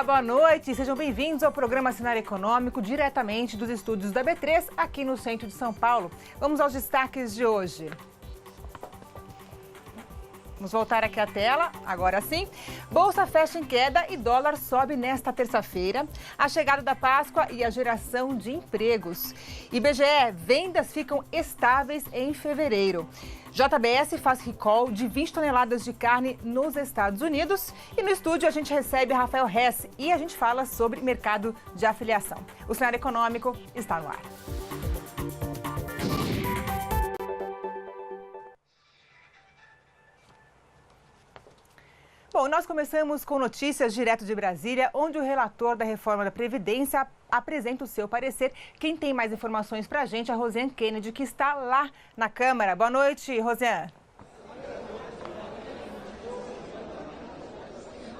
Olá, boa noite. Sejam bem-vindos ao programa Cenário Econômico, diretamente dos estúdios da B3, aqui no centro de São Paulo. Vamos aos destaques de hoje. Vamos voltar aqui à tela, agora sim. Bolsa fecha em queda e dólar sobe nesta terça-feira. A chegada da Páscoa e a geração de empregos. IBGE, vendas ficam estáveis em fevereiro. JBS faz recall de 20 toneladas de carne nos Estados Unidos. E no estúdio a gente recebe Rafael Hess e a gente fala sobre mercado de afiliação. O cenário econômico está no ar. Bom, nós começamos com notícias direto de Brasília, onde o relator da reforma da Previdência apresenta o seu parecer. Quem tem mais informações para a gente é a Rosiane Kennedy, que está lá na Câmara. Boa noite, Rosiane.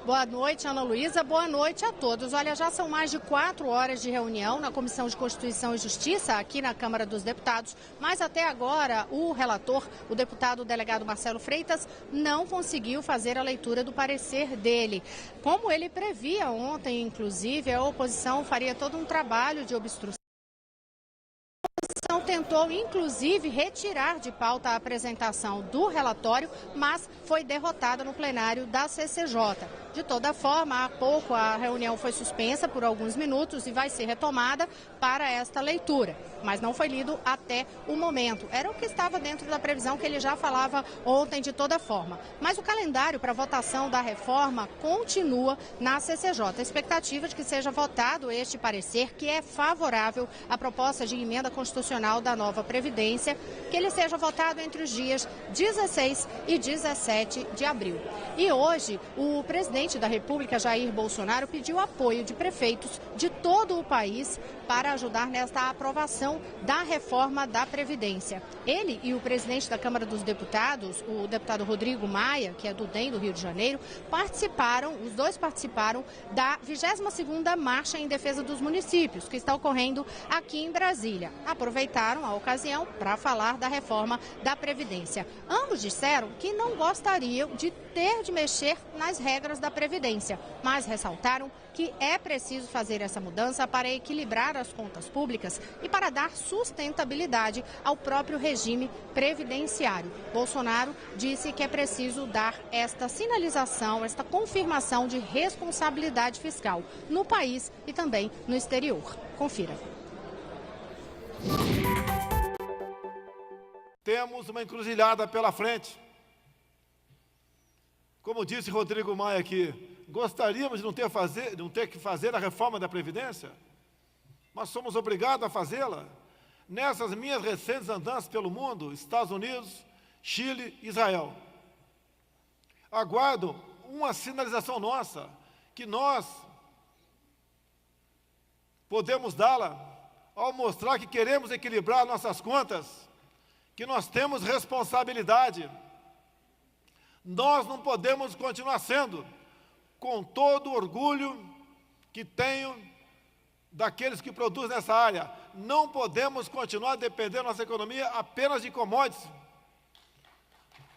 Boa noite, Ana Luísa. Boa noite a todos. Olha, já são mais de 4 horas de reunião na Comissão de Constituição e Justiça, aqui na Câmara dos Deputados, mas até agora o relator, o deputado delegado Marcelo Freitas, não conseguiu fazer a leitura do parecer dele. Como ele previa ontem, inclusive, a oposição faria todo um trabalho de obstrução. A oposição tentou, inclusive, retirar de pauta a apresentação do relatório, mas foi derrotada no plenário da CCJ. De toda forma, há pouco a reunião foi suspensa por alguns minutos e vai ser retomada para esta leitura, mas não foi lido até o momento. Era o que estava dentro da previsão que ele já falava ontem de toda forma. Mas o calendário para votação da reforma continua na CCJ. A expectativa de que seja votado este parecer, que é favorável à proposta de emenda constitucional da nova Previdência, que ele seja votado entre os dias 16 e 17 de abril. E hoje, o presidente da República, Jair Bolsonaro, pediu apoio de prefeitos de todo o país para ajudar nesta aprovação da reforma da Previdência. Ele e o presidente da Câmara dos Deputados, o deputado Rodrigo Maia, que é do DEM do Rio de Janeiro, os dois participaram da 22ª Marcha em Defesa dos Municípios, que está ocorrendo aqui em Brasília. Aproveitaram a ocasião para falar da reforma da Previdência. Ambos disseram que não gostariam de ter de mexer nas regras da Previdência, mas ressaltaram que é preciso fazer essa mudança para equilibrar as contas públicas e para dar sustentabilidade ao próprio regime previdenciário. Bolsonaro disse que é preciso dar esta sinalização, esta confirmação de responsabilidade fiscal no país e também no exterior. Confira. Temos uma encruzilhada pela frente. Como disse Rodrigo Maia aqui, gostaríamos de não ter que fazer a reforma da Previdência, mas somos obrigados a fazê-la. Nessas minhas recentes andanças pelo mundo, Estados Unidos, Chile, Israel, aguardo uma sinalização nossa, que nós podemos dá-la ao mostrar que queremos equilibrar nossas contas, que nós temos responsabilidade. Nós não podemos continuar sendo, com todo o orgulho que tenho daqueles que produzem nessa área, não podemos continuar dependendo da nossa economia apenas de commodities.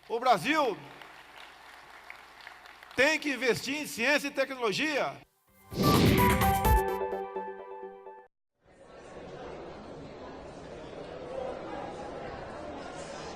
O Brasil tem que investir em ciência e tecnologia.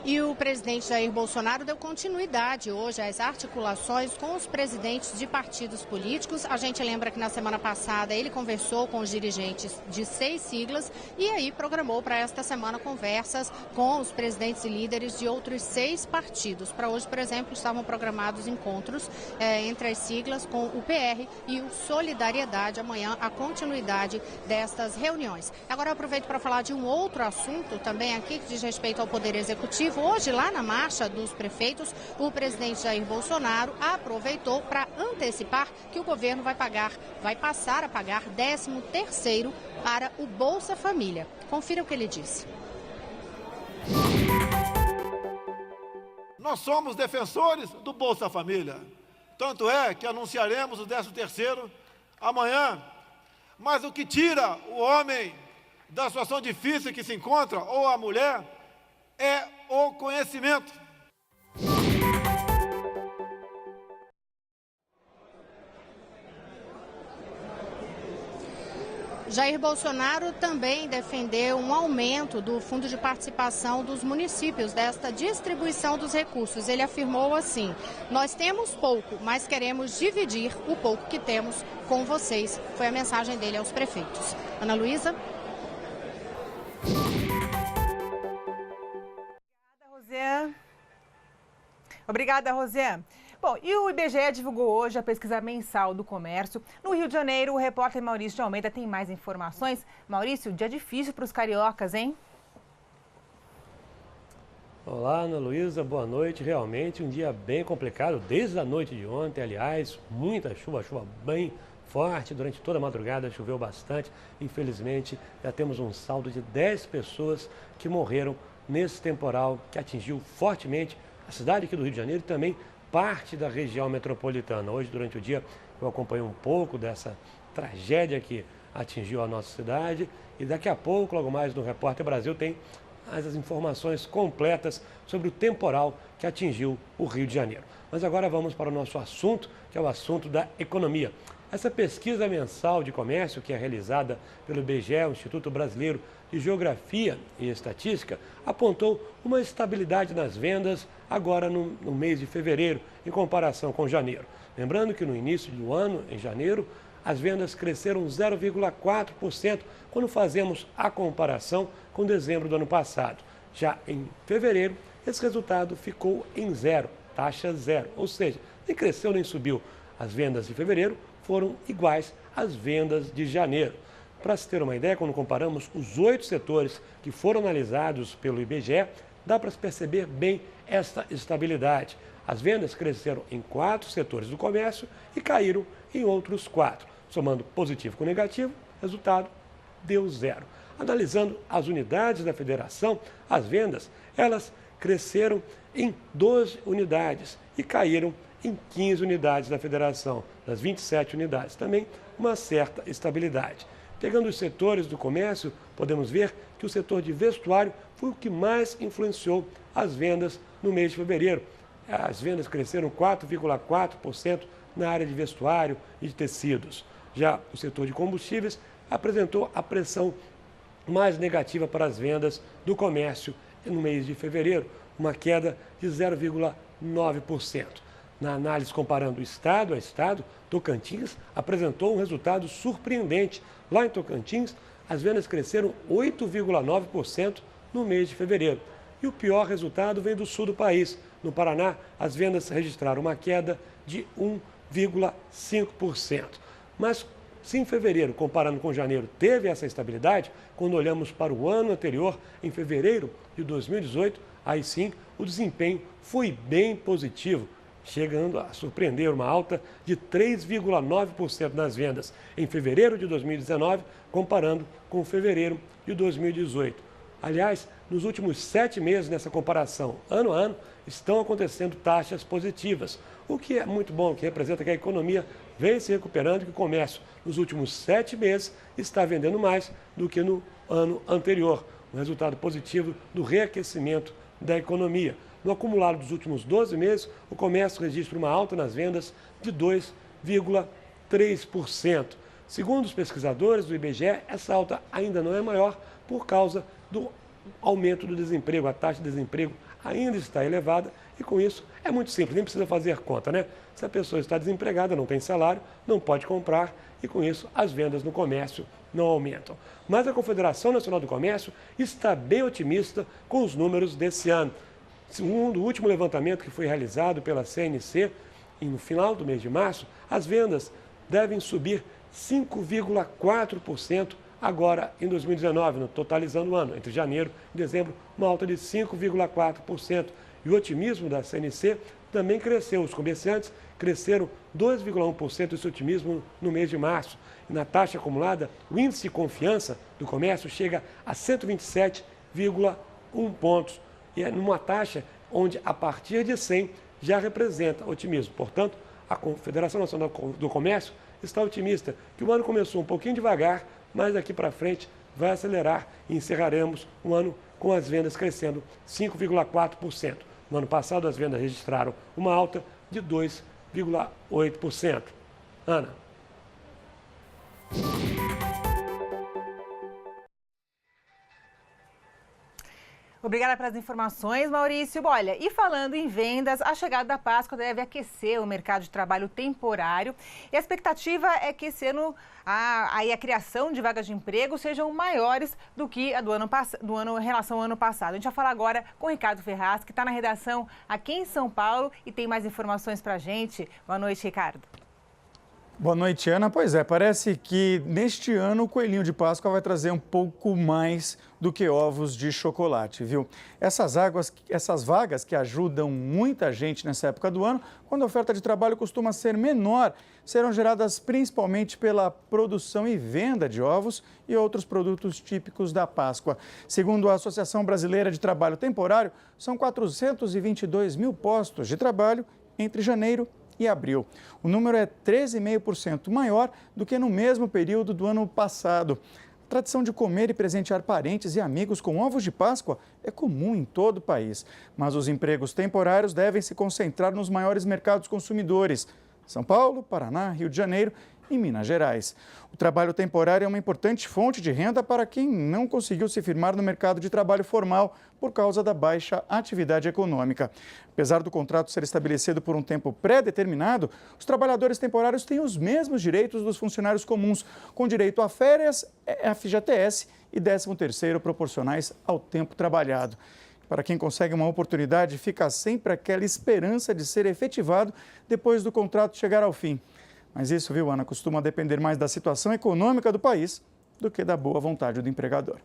E o presidente Jair Bolsonaro deu continuidade hoje às articulações com os presidentes de partidos políticos. A gente lembra que na semana passada ele conversou com os dirigentes de 6 siglas e aí programou para esta semana conversas com os presidentes e líderes de outros 6 partidos. Para hoje, por exemplo, estavam programados encontros entre as siglas com o PR e o Solidariedade. Amanhã, a continuidade destas reuniões. Agora eu aproveito para falar de um outro assunto também aqui que diz respeito ao Poder Executivo. Hoje, lá na marcha dos prefeitos, o presidente Jair Bolsonaro aproveitou para antecipar que o governo vai passar a pagar 13º para o Bolsa Família. Confira o que ele disse. Nós somos defensores do Bolsa Família. Tanto é que anunciaremos o 13º amanhã. Mas o que tira o homem da situação difícil que se encontra, ou a mulher, é o conhecimento. Jair Bolsonaro também defendeu um aumento do fundo de participação dos municípios, desta distribuição dos recursos. Ele afirmou assim: nós temos pouco, mas queremos dividir o pouco que temos com vocês. Foi a mensagem dele aos prefeitos. Ana Luísa. Obrigada, Rosiane. Bom, e o IBGE divulgou hoje a pesquisa mensal do comércio. No Rio de Janeiro, o repórter Maurício de Almeida tem mais informações. Maurício, dia difícil para os cariocas, hein? Olá, Ana Luísa, boa noite. Realmente um dia bem complicado, desde a noite de ontem, aliás, muita chuva bem forte. Durante toda a madrugada choveu bastante. Infelizmente, já temos um saldo de 10 pessoas que morreram nesse temporal que atingiu fortemente a cidade aqui do Rio de Janeiro e também parte da região metropolitana. Hoje, durante o dia, eu acompanhei um pouco dessa tragédia que atingiu a nossa cidade e daqui a pouco, logo mais no Repórter Brasil, tem as informações completas sobre o temporal que atingiu o Rio de Janeiro. Mas agora vamos para o nosso assunto, que é o assunto da economia. Essa pesquisa mensal de comércio, que é realizada pelo IBGE, o Instituto Brasileiro de Geografia e Estatística, apontou uma estabilidade nas vendas agora no mês de fevereiro, em comparação com janeiro. Lembrando que no início do ano, em janeiro, as vendas cresceram 0,4% quando fazemos a comparação com dezembro do ano passado. Já em fevereiro, esse resultado ficou em zero, taxa zero, ou seja, nem cresceu nem subiu. As vendas de fevereiro foram iguais às vendas de janeiro. Para se ter uma ideia, quando comparamos os 8 setores que foram analisados pelo IBGE, dá para se perceber bem esta estabilidade. As vendas cresceram em 4 setores do comércio e caíram em outros 4. Somando positivo com negativo, resultado deu zero. Analisando as unidades da federação, as vendas, elas cresceram em 12 unidades e caíram em 15 unidades da federação, das 27 unidades. Também uma certa estabilidade. Pegando os setores do comércio, podemos ver que o setor de vestuário foi o que mais influenciou as vendas no mês de fevereiro. As vendas cresceram 4,4% na área de vestuário e de tecidos. Já o setor de combustíveis apresentou a pressão mais negativa para as vendas do comércio no mês de fevereiro, uma queda de 0,9%. Na análise comparando estado a estado, Tocantins apresentou um resultado surpreendente. Lá em Tocantins, as vendas cresceram 8,9% no mês de fevereiro. E o pior resultado vem do sul do país. No Paraná, as vendas registraram uma queda de 1,5%. Mas se em fevereiro, comparando com janeiro, teve essa estabilidade, quando olhamos para o ano anterior, em fevereiro de 2018, aí sim o desempenho foi bem positivo, chegando a surpreender uma alta de 3,9% nas vendas em fevereiro de 2019, comparando com fevereiro de 2018. Aliás, nos últimos 7 meses nessa comparação, ano a ano, estão acontecendo taxas positivas, o que é muito bom, que representa que a economia vem se recuperando e que o comércio, nos últimos 7 meses, está vendendo mais do que no ano anterior. Um resultado positivo do reaquecimento da economia. No acumulado dos últimos 12 meses, o comércio registra uma alta nas vendas de 2,3%. Segundo os pesquisadores do IBGE, essa alta ainda não é maior por causa do aumento do desemprego. A taxa de desemprego ainda está elevada e, com isso, é muito simples, nem precisa fazer conta, né? Se a pessoa está desempregada, não tem salário, não pode comprar e, com isso, as vendas no comércio não aumentam. Mas a Confederação Nacional do Comércio está bem otimista com os números desse ano. Segundo o último levantamento que foi realizado pela CNC, no final do mês de março, as vendas devem subir 5,4% agora em 2019, totalizando o ano. Entre janeiro e dezembro, uma alta de 5,4%. E o otimismo da CNC também cresceu. Os comerciantes cresceram 2,1% esse otimismo no mês de março. E na taxa acumulada, o índice de confiança do comércio chega a 127,1 pontos. E é numa taxa onde, a partir de 100, já representa otimismo. Portanto, a Confederação Nacional do Comércio está otimista que o ano começou um pouquinho devagar, mas daqui para frente vai acelerar e encerraremos o ano com as vendas crescendo 5,4%. No ano passado, as vendas registraram uma alta de 2,8%. Ana. Obrigada pelas informações, Maurício. Olha, e falando em vendas, a chegada da Páscoa deve aquecer o mercado de trabalho temporário. E a expectativa é que esse ano a criação de vagas de emprego sejam maiores do que a em relação ao ano passado. A gente vai falar agora com o Ricardo Ferraz, que está na redação aqui em São Paulo e tem mais informações para a gente. Boa noite, Ricardo. Boa noite, Ana. Pois é, parece que neste ano o coelhinho de Páscoa vai trazer um pouco mais do que ovos de chocolate, viu? Essas vagas que ajudam muita gente nessa época do ano, quando a oferta de trabalho costuma ser menor, serão geradas principalmente pela produção e venda de ovos e outros produtos típicos da Páscoa. Segundo a Associação Brasileira de Trabalho Temporário, são 422 mil postos de trabalho entre janeiro e abril. O número é 13,5% maior do que no mesmo período do ano passado. A tradição de comer e presentear parentes e amigos com ovos de Páscoa é comum em todo o país, mas os empregos temporários devem se concentrar nos maiores mercados consumidores: São Paulo, Paraná, Rio de Janeiro e Minas Gerais. O trabalho temporário é uma importante fonte de renda para quem não conseguiu se firmar no mercado de trabalho formal por causa da baixa atividade econômica. Apesar do contrato ser estabelecido por um tempo pré-determinado, os trabalhadores temporários têm os mesmos direitos dos funcionários comuns, com direito a férias, FGTS e 13º proporcionais ao tempo trabalhado. Para quem consegue uma oportunidade, fica sempre aquela esperança de ser efetivado depois do contrato chegar ao fim. Mas isso, viu, Ana, costuma depender mais da situação econômica do país do que da boa vontade do empregador.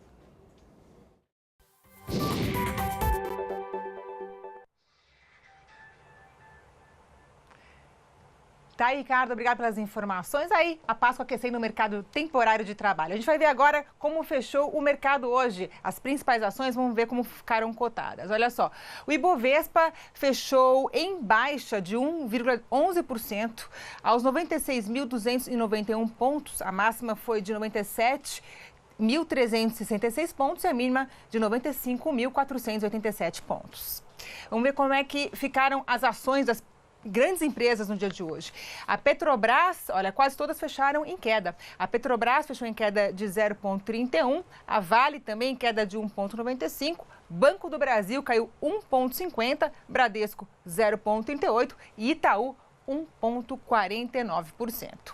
Tá, Ricardo, obrigado pelas informações. Aí, a Páscoa aquecendo o mercado temporário de trabalho. A gente vai ver agora como fechou o mercado hoje. As principais ações, vamos ver como ficaram cotadas. Olha só, o Ibovespa fechou em baixa de 1,11% aos 96.291 pontos. A máxima foi de 97.366 pontos e a mínima de 95.487 pontos. Vamos ver como é que ficaram as ações das grandes empresas no dia de hoje. A Petrobras, olha, quase todas fecharam em queda. A Petrobras fechou em queda de 0,31, a Vale também em queda de 1,95, Banco do Brasil caiu 1,50, Bradesco 0,38 e Itaú 1,49%.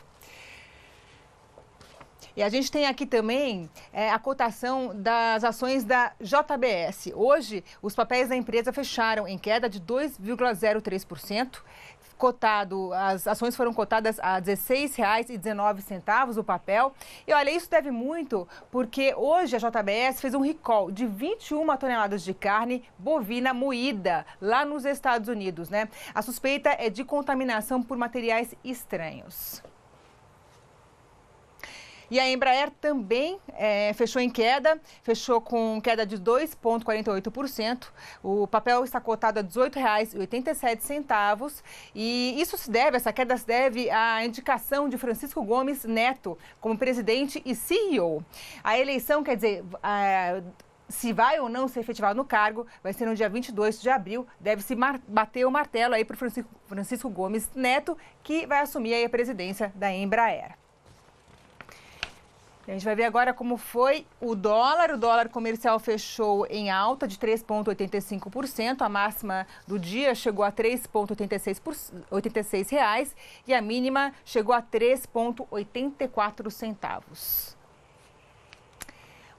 E a gente tem aqui também a cotação das ações da JBS. Hoje, os papéis da empresa fecharam em queda de 2,03%. As ações foram cotadas a R$ 16,19 o papel. E olha, isso deve muito porque hoje a JBS fez um recall de 21 toneladas de carne bovina moída lá nos Estados Unidos, né? A suspeita é de contaminação por materiais estranhos. E a Embraer também fechou em queda, fechou com queda de 2,48%. O papel está cotado a R$ 18,87. E essa queda se deve à indicação de Francisco Gomes Neto como presidente e CEO. A eleição, quer dizer, se vai ou não ser efetivado no cargo, vai ser no dia 22 de abril. Deve-se bater o martelo aí para o Francisco Gomes Neto, que vai assumir aí a presidência da Embraer. A gente vai ver agora como foi o dólar. O dólar comercial fechou em alta de 3,85%. A máxima do dia chegou a R$ 3,86 e a mínima chegou a 3,84 centavos.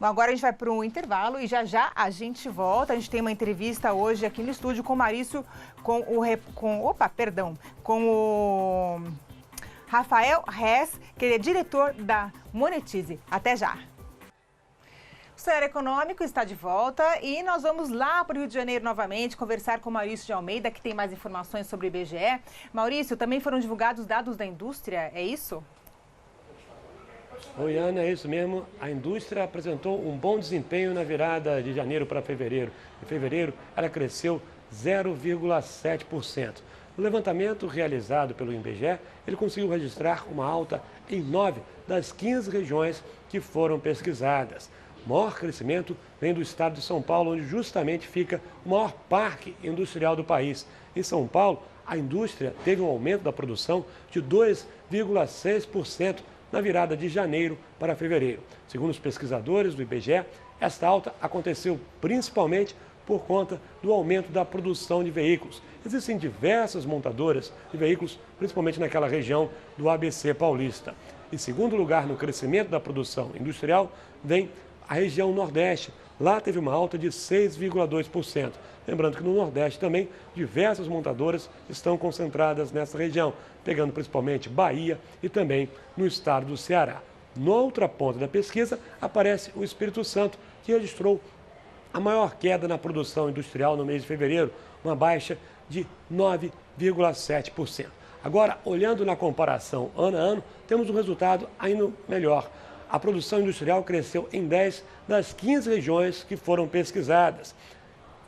Bom, agora a gente vai para um intervalo e já a gente volta. A gente tem uma entrevista hoje aqui no estúdio com o Maurício, com o Rafael Hess, que ele é diretor da Monetize. Até já! O Cenário Econômico está de volta e nós vamos lá para o Rio de Janeiro novamente conversar com o Maurício de Almeida, que tem mais informações sobre o IBGE. Maurício, também foram divulgados dados da indústria, é isso? Oi, Ana, é isso mesmo. A indústria apresentou um bom desempenho na virada de janeiro para fevereiro. Em fevereiro, ela cresceu 0,7%. No levantamento realizado pelo IBGE, ele conseguiu registrar uma alta em 9 das 15 regiões que foram pesquisadas. O maior crescimento vem do estado de São Paulo, onde justamente fica o maior parque industrial do país. Em São Paulo, a indústria teve um aumento da produção de 2,6% na virada de janeiro para fevereiro. Segundo os pesquisadores do IBGE, esta alta aconteceu principalmente por conta do aumento da produção de veículos. Existem diversas montadoras de veículos, principalmente naquela região do ABC paulista. Em segundo lugar no crescimento da produção industrial vem a região Nordeste. Lá teve uma alta de 6,2%. Lembrando que no Nordeste também diversas montadoras estão concentradas nessa região, pegando principalmente Bahia e também no estado do Ceará. Na outra ponta da pesquisa aparece o Espírito Santo, que registrou a maior queda na produção industrial no mês de fevereiro, uma baixa de 9,7%. Agora, olhando na comparação ano a ano, temos um resultado ainda melhor. A produção industrial cresceu em 10 das 15 regiões que foram pesquisadas.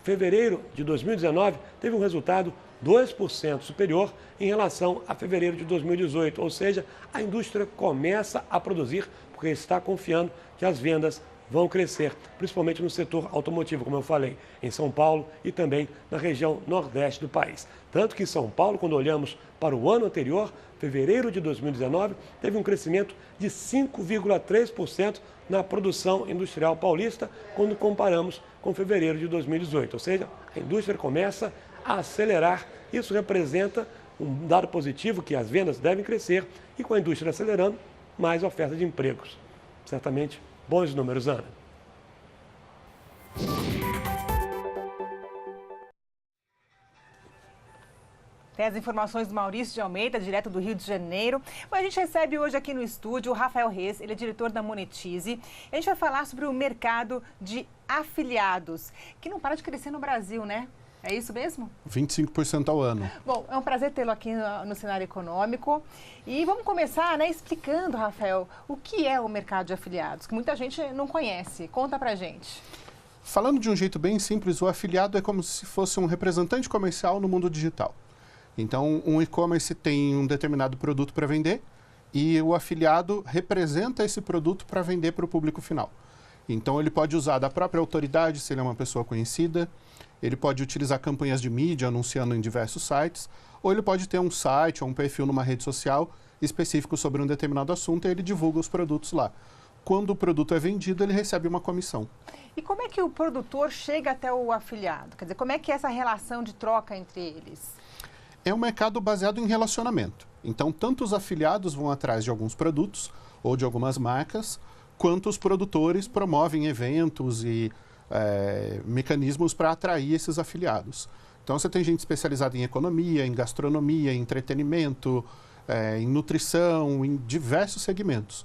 Fevereiro de 2019 teve um resultado 2% superior em relação a fevereiro de 2018, ou seja, a indústria começa a produzir porque está confiando que as vendas vão crescer, principalmente no setor automotivo, como eu falei, em São Paulo e também na região nordeste do país. Tanto que em São Paulo, quando olhamos para o ano anterior, fevereiro de 2019, teve um crescimento de 5,3% na produção industrial paulista, quando comparamos com fevereiro de 2018. Ou seja, a indústria começa a acelerar. Isso representa um dado positivo que as vendas devem crescer e com a indústria acelerando, mais oferta de empregos. Certamente, bons números, Ana. Tem as informações do Maurício de Almeida, direto do Rio de Janeiro. Bom, a gente recebe hoje aqui no estúdio o Rafael Reis, ele é diretor da Monetize. A gente vai falar sobre o mercado de afiliados, que não para de crescer no Brasil, né? É isso mesmo? 25% ao ano. Bom, é um prazer tê-lo aqui no cenário econômico. E vamos começar, né, explicando, Rafael, o que é o mercado de afiliados, que muita gente não conhece. Conta pra gente. Falando de um jeito bem simples, o afiliado é como se fosse um representante comercial no mundo digital. Então, um e-commerce tem um determinado produto para vender e o afiliado representa esse produto para vender para o público final. Então, ele pode usar da própria autoridade, se ele é uma pessoa conhecida, ele pode utilizar campanhas de mídia anunciando em diversos sites, ou ele pode ter um site ou um perfil numa rede social específico sobre um determinado assunto e ele divulga os produtos lá. Quando o produto é vendido, ele recebe uma comissão. E como é que o produtor chega até o afiliado? Quer dizer, como é que é essa relação de troca entre eles? É um mercado baseado em relacionamento. Então, tanto os afiliados vão atrás de alguns produtos ou de algumas marcas, quanto os produtores promovem eventos e mecanismos para atrair esses afiliados. Então, você tem gente especializada em economia, em gastronomia, em entretenimento, em nutrição, em diversos segmentos.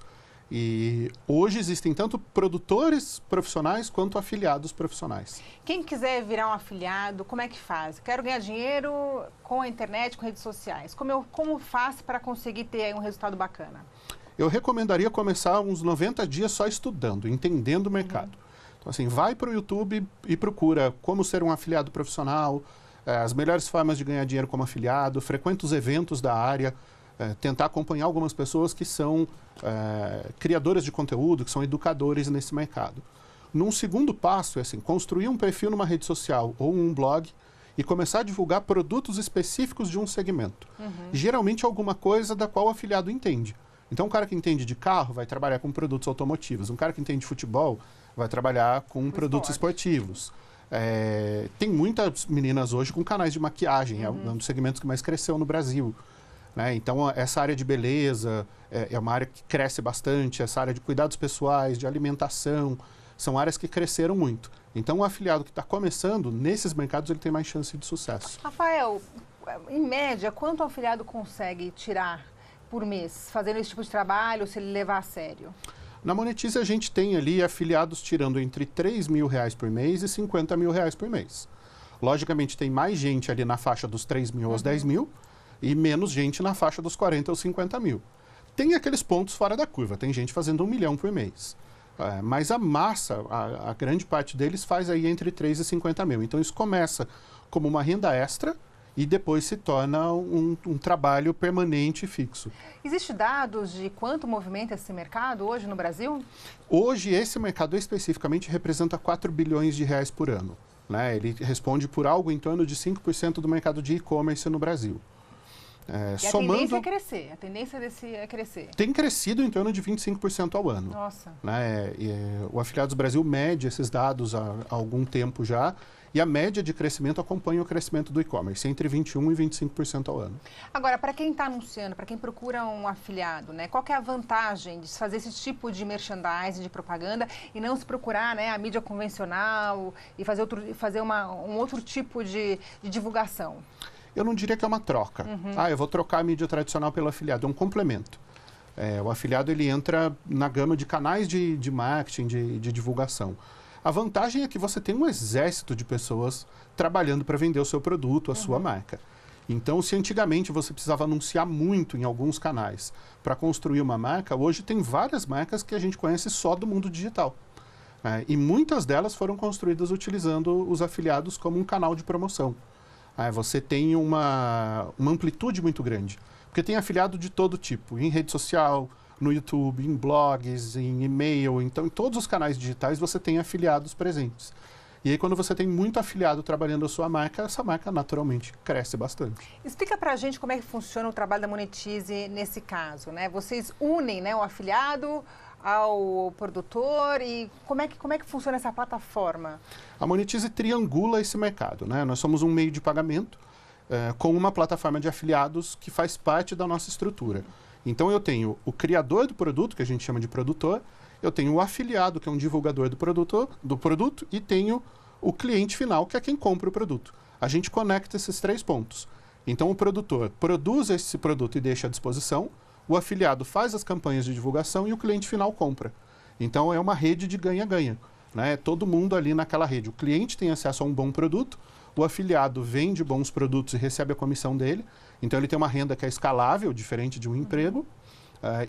E hoje existem tanto produtores profissionais quanto afiliados profissionais. Quem quiser virar um afiliado, como é que faz? Quero ganhar dinheiro com a internet, com redes sociais. Como faço para conseguir ter um resultado bacana? Eu recomendaria começar uns 90 dias só estudando, entendendo o mercado. Então, assim, vai para o YouTube e procura como ser um afiliado profissional, as melhores formas de ganhar dinheiro como afiliado, frequenta os eventos da área, tentar acompanhar algumas pessoas que são criadoras de conteúdo, que são educadores nesse mercado. Num segundo passo, é assim, construir um perfil numa rede social ou um blog e começar a divulgar produtos específicos de um segmento. Geralmente alguma coisa da qual o afiliado entende. Então, um cara que entende de carro vai trabalhar com produtos automotivos. Um cara que entende de futebol vai trabalhar com produtos esportivos. Tem muitas meninas hoje com canais de maquiagem, é um dos segmentos que mais cresceu no Brasil. Né? Então, essa área de beleza é uma área que cresce bastante, essa área de cuidados pessoais, de alimentação, são áreas que cresceram muito. Então, o afiliado que está começando, nesses mercados, ele tem mais chance de sucesso. Rafael, em média, quanto o afiliado consegue tirar por mês, fazendo esse tipo de trabalho, se ele levar a sério? Na Monetize, a gente tem ali afiliados tirando entre R$3.000 por mês e R$50.000 por mês. Logicamente, tem mais gente ali na faixa dos 3.000 aos 10.000 e menos gente na faixa dos 40 aos 50.000. Tem aqueles pontos fora da curva, tem gente fazendo 1 milhão por mês. Mas a massa, a grande parte deles faz aí entre 3 e 50 mil. Então, isso começa como uma renda extra e depois se torna um trabalho permanente e fixo. Existem dados de quanto movimenta esse mercado hoje no Brasil? Hoje, esse mercado especificamente representa 4 bilhões de reais por ano. Né? Ele responde por algo em torno de 5% do mercado de e-commerce no Brasil. E a tendência é crescer, a tendência é crescer. Tem crescido em torno de 25% ao ano. Nossa. Né? O Afiliados Brasil mede esses dados há algum tempo já e a média de crescimento acompanha o crescimento do e-commerce, entre 21% e 25% ao ano. Agora, para quem está anunciando, para quem procura um afiliado, né, qual que é a vantagem de fazer esse tipo de merchandising, de propaganda, e não se procurar, né, a mídia convencional e fazer um outro tipo de divulgação? Eu não diria que é uma troca. Eu vou trocar a mídia tradicional pelo afiliado, é um complemento. O afiliado ele entra na gama de canais de marketing, de divulgação. A vantagem é que você tem um exército de pessoas trabalhando para vender o seu produto, a sua marca. Então, se antigamente você precisava anunciar muito em alguns canais para construir uma marca, hoje tem várias marcas que a gente conhece só do mundo digital. E muitas delas foram construídas utilizando os afiliados como um canal de promoção. Você tem uma amplitude muito grande, porque tem afiliado de todo tipo, em rede social, no YouTube, em blogs, em e-mail. Então, em todos os canais digitais você tem afiliados presentes. E aí, quando você tem muito afiliado trabalhando a sua marca, essa marca naturalmente cresce bastante. Explica pra gente como é que funciona o trabalho da Monetize nesse caso, né? Vocês unem, né, o afiliado ao produtor e como é que funciona essa plataforma? A Monetize triangula esse mercado, né? Nós somos um meio de pagamento com uma plataforma de afiliados que faz parte da nossa estrutura. Então, eu tenho o criador do produto, que a gente chama de produtor, eu tenho o afiliado, que é um divulgador do produto, e tenho o cliente final, que é quem compra o produto. A gente conecta esses 3 pontos. Então, o produtor produz esse produto e deixa à disposição, o afiliado faz as campanhas de divulgação e o cliente final compra. Então, é uma rede de ganha-ganha, né? Todo mundo ali naquela rede. O cliente tem acesso a um bom produto, o afiliado vende bons produtos e recebe a comissão dele. Então, ele tem uma renda que é escalável, diferente de um emprego.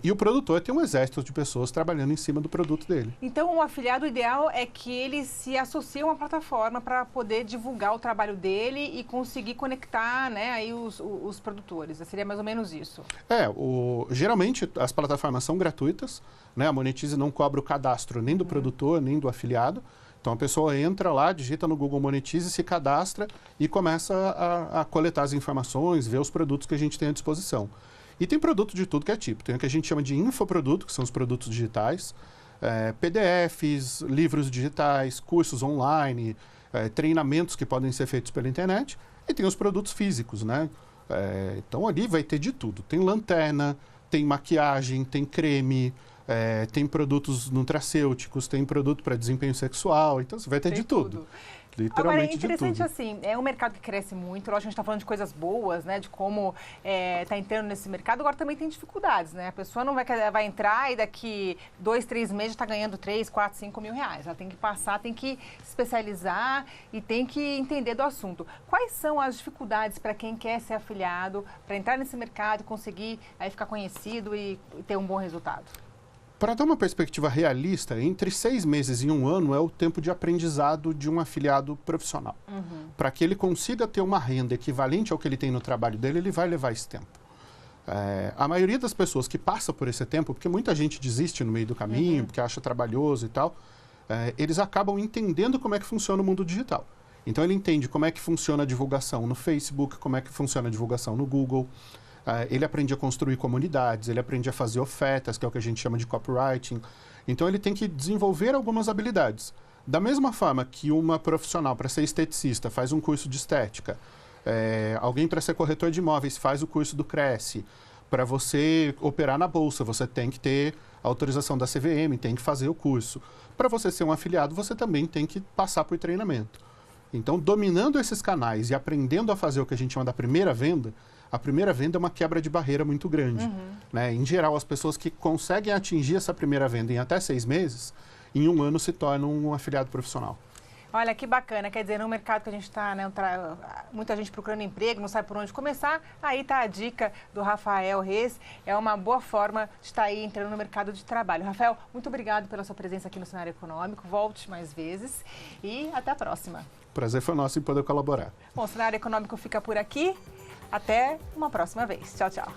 E o produtor tem um exército de pessoas trabalhando em cima do produto dele. Então, o afiliado ideal é que ele se associe a uma plataforma para poder divulgar o trabalho dele e conseguir conectar, né, aí os produtores. Seria mais ou menos isso. Geralmente, as plataformas são gratuitas, né? A Monetize não cobra o cadastro nem do produtor, nem do afiliado. Então, a pessoa entra lá, digita no Google Monetize, se cadastra e começa a coletar as informações, ver os produtos que a gente tem à disposição. E tem produto de tudo que é tipo. Tem o que a gente chama de infoproduto, que são os produtos digitais, PDFs, livros digitais, cursos online, treinamentos que podem ser feitos pela internet. E tem os produtos físicos, né? Então, ali vai ter de tudo. Tem lanterna, tem maquiagem, tem creme, tem produtos nutracêuticos, tem produto para desempenho sexual. Então, você vai ter de tudo. Literalmente. Agora, é interessante de tudo. assim, é um mercado que cresce muito, lógico, a gente está falando de coisas boas, né, de como está entrando nesse mercado, agora também tem dificuldades, né, a pessoa não vai entrar e daqui 2, 3 meses está ganhando 3, 4, 5 mil reais, ela tem que passar, tem que se especializar e tem que entender do assunto. Quais são as dificuldades para quem quer ser afiliado, para entrar nesse mercado e conseguir aí ficar conhecido e ter um bom resultado? Para dar uma perspectiva realista, entre 6 meses e 1 ano é o tempo de aprendizado de um afiliado profissional. Para que ele consiga ter uma renda equivalente ao que ele tem no trabalho dele, ele vai levar esse tempo. A maioria das pessoas que passa por esse tempo, porque muita gente desiste no meio do caminho, porque acha trabalhoso e tal, eles acabam entendendo como é que funciona o mundo digital. Então, ele entende como é que funciona a divulgação no Facebook, como é que funciona a divulgação no Google. Ele aprende a construir comunidades, ele aprende a fazer ofertas, que é o que a gente chama de copywriting. Então, ele tem que desenvolver algumas habilidades. Da mesma forma que uma profissional, para ser esteticista, faz um curso de estética, alguém para ser corretor de imóveis faz o curso do Cresce. Para você operar na bolsa, você tem que ter autorização da CVM, tem que fazer o curso. Para você ser um afiliado, você também tem que passar por treinamento. Então, dominando esses canais e aprendendo a fazer o que a gente chama da primeira venda, a primeira venda é uma quebra de barreira muito grande. Né? Em geral, as pessoas que conseguem atingir essa primeira venda em até 6 meses, em 1 ano se tornam um afiliado profissional. Olha, que bacana. Quer dizer, no mercado que a gente está, né, muita gente procurando emprego, não sabe por onde começar, aí está a dica do Rafael Reis. É uma boa forma de estar aí entrando no mercado de trabalho. Rafael, muito obrigado pela sua presença aqui no Cenário Econômico. Volte mais vezes e até a próxima. Prazer foi nosso em poder colaborar. Bom, o Cenário Econômico fica por aqui. Até uma próxima vez. Tchau, tchau.